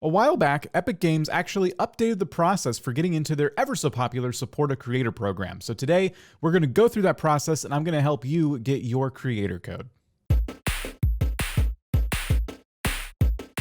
A while back, Epic Games actually updated the process for getting into their ever so popular Support a Creator program. So today, we're going to go through that process and I'm going to help you get your creator code.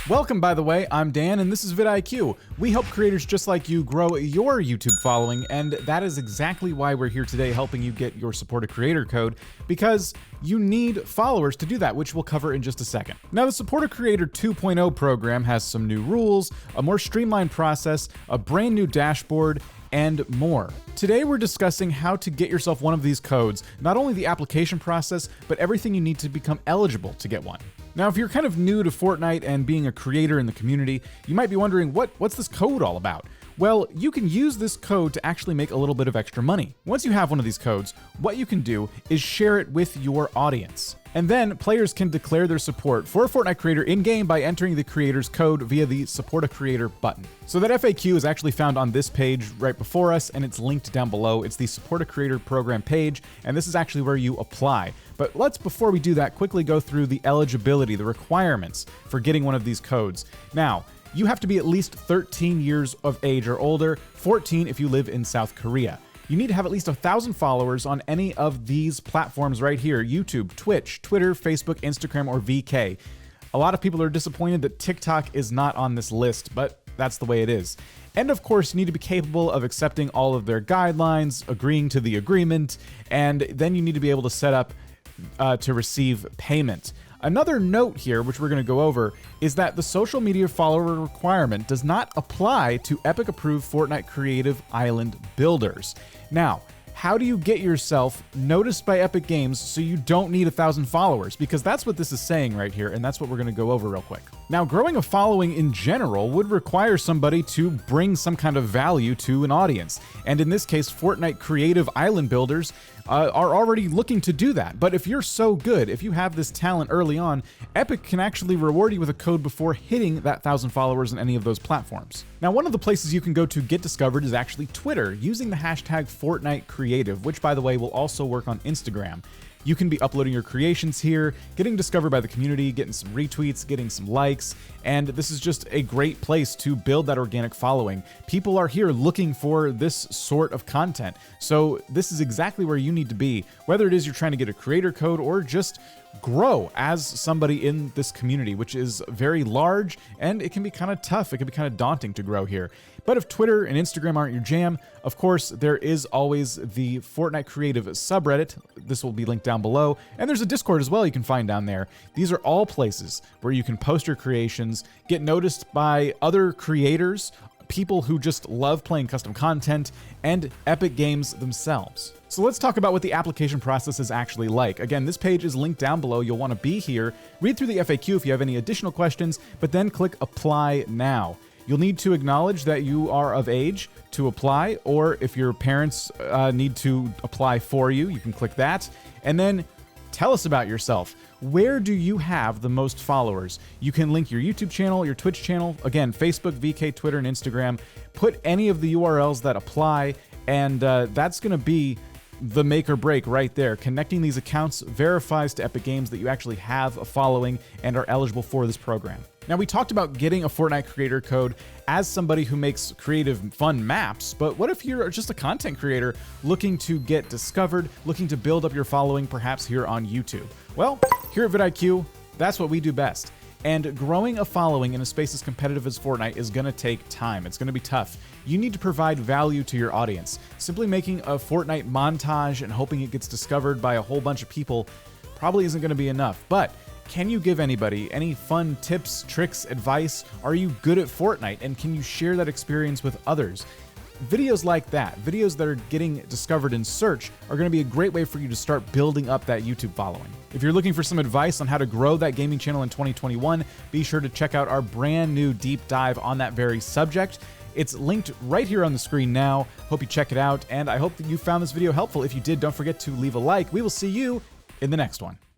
Welcome, by the way, I'm Dan and this is vidIQ. We help creators just like you grow your YouTube following, and that is exactly why we're here today helping you get your Support a Creator code, because you need followers to do that, which we'll cover in just a second. Now, the Support a Creator 2.0 program has some new rules, a more streamlined process, a brand new dashboard, and more. Today we're discussing how to get yourself one of these codes, not only the application process, but everything you need to become eligible to get one. Now, if you're kind of new to Fortnite and being a creator in the community, you might be wondering, what's this code all about? Well, you can use this code to actually make a little bit of extra money. Once you have one of these codes, what you can do is share it with your audience. And then players can declare their support for a Fortnite creator in-game by entering the creator's code via the Support a Creator button. So that FAQ is actually found on this page right before us, and it's linked down below. It's the Support a Creator program page, and this is actually where you apply. But before we do that, quickly go through the eligibility, the requirements for getting one of these codes. Now, you have to be at least 13 years of age or older, 14 if you live in South Korea. You need to have at least 1,000 followers on any of these platforms right here: YouTube, Twitch, Twitter, Facebook, Instagram, or VK. A lot of people are disappointed that TikTok is not on this list, but that's the way it is. And of course, you need to be capable of accepting all of their guidelines, agreeing to the agreement, and then you need to be able to set up to receive payment. Another note here, which we're going to go over, is that the social media follower requirement does not apply to Epic-approved Fortnite Creative Island builders. Now, how do you get yourself noticed by Epic Games so you don't need 1,000 followers? Because that's what this is saying right here, and that's what we're going to go over real quick. Now, growing a following in general would require somebody to bring some kind of value to an audience. And in this case, Fortnite Creative Island builders are already looking to do that. But if you're so good, if you have this talent early on, Epic can actually reward you with a code before hitting that 1,000 followers in any of those platforms. Now, one of the places you can go to get discovered is actually Twitter, using the hashtag Fortnite Creative, which, by the way, will also work on Instagram. You can be uploading your creations here, getting discovered by the community, getting some retweets, getting some likes, and this is just a great place to build that organic following. People are here looking for this sort of content, so this is exactly where you need to be, whether it is you're trying to get a creator code or just grow as somebody in this community, which is very large, and it can be kind of tough. It can be kind of daunting to grow here. But if Twitter and Instagram aren't your jam, of course, there is always the Fortnite Creative subreddit. This will be linked down below. And there's a Discord as well you can find down there. These are all places where you can post your creations, get noticed by other creators, people who just love playing custom content, and Epic Games themselves. So let's talk about what the application process is actually like. Again, this page is linked down below. You'll want to be here, read through the FAQ if you have any additional questions, but then click Apply Now. You'll need to acknowledge that you are of age to apply, or if your parents need to apply for you, you can click that. And then tell us about yourself. Where do you have the most followers? You can link your YouTube channel, your Twitch channel, again, Facebook, VK, Twitter, and Instagram. Put any of the URLs that apply, and that's going to be the make or break right there. Connecting these accounts verifies to Epic Games that you actually have a following and are eligible for this program. Now, we talked about getting a Fortnite creator code as somebody who makes creative, fun maps, but what if you're just a content creator looking to get discovered, looking to build up your following, perhaps here on YouTube? Well, here at vidIQ, that's what we do best. And growing a following in a space as competitive as Fortnite is going to take time. It's going to be tough. You need to provide value to your audience. Simply making a Fortnite montage and hoping it gets discovered by a whole bunch of people probably isn't going to be enough. But can you give anybody any fun tips, tricks, advice? Are you good at Fortnite? And can you share that experience with others? Videos like that, videos that are getting discovered in search, are going to be a great way for you to start building up that YouTube following. If you're looking for some advice on how to grow that gaming channel in 2021, be sure to check out our brand new deep dive on that very subject. It's linked right here on the screen now. Hope you check it out, and I hope that you found this video helpful. If you did, don't forget to leave a like. We will see you in the next one.